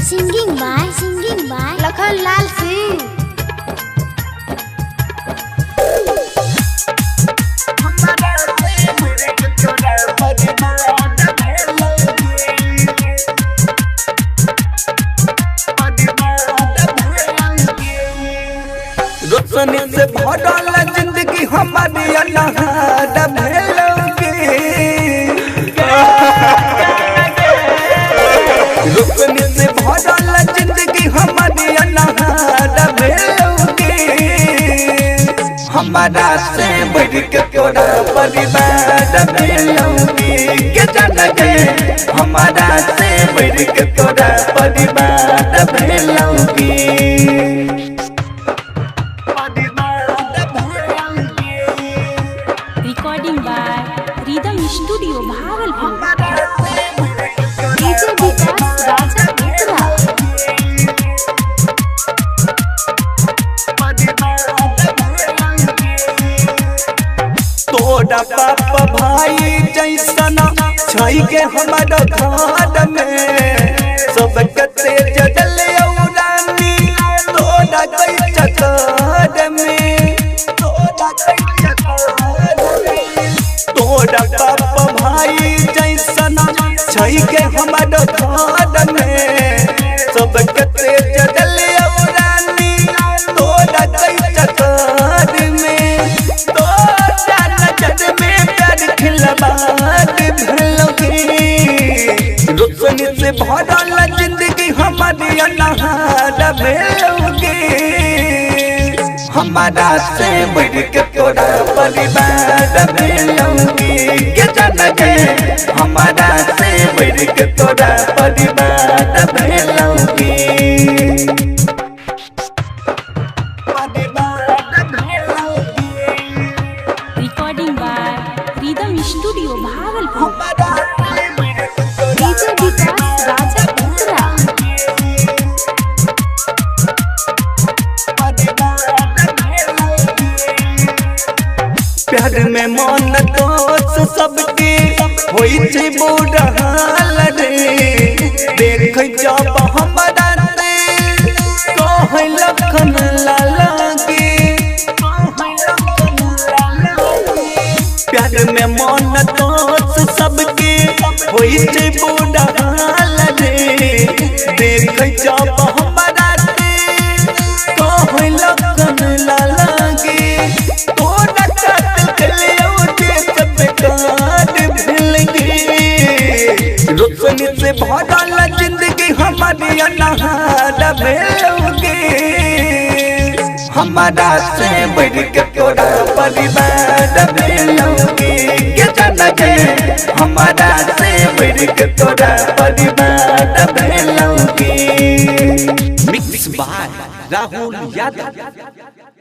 Singing by Lakhan Lal Singh. रोशनी से भरल जिंदगी हमारी अनहार भेलोगे। रोशनी से भरल जिंदगी हमारी अनहार भेलोगे। हमारा से बढ़ के तोरा परिवार भेलोगे। के जान गे हमारा से बढ़ के तोरा परिवार भेलोगे। Recording by Rhythm Studio, Bhagalpur. DJ Vikas Raja Mitra. तोरा बाप भाई जैसन छई के हमारा घर में सबके तेज जल औरानी तोरा कई चक्कर में। तोरा बाप भाई जैसन छई के हमारा घर में सबके तेज जल औरानी तोरा कई चक्कर में। तोरा नजर में प्यार खिलवाड़ भेलोगे। रोशनी से भरल जिंदगी हमारी अनहार भेलोगे। हमारा से बढ़ के तोरा परिवार भेलोगे। के जान गे हमारा से बढ़ के तोरा परिवार भेलोगे। Recording by Rhythm Studio, Bhagalpur. DJ Vikas Raja Mitra. प्यार में मन दोस्त सबके होई छै बुरा हाल रे। देख जब हमारा रे कहै लखन लागे। प्यार में मन दोस्त सबके होई छै बुरा हाल रे। देख जब हमारा रे कहै लखन लागे। तोरा काट चलियो जे सब बेकार भेलगे। रोशनी से भरल जिंदगी हमारी अनहार भेलोगे। हमारा से बढ़ के तोरा परिवार भेलोगे। के जान गे हमारा से बढ़ के तोरा परिवार भेलोगे। Mix by Rahul Yadav.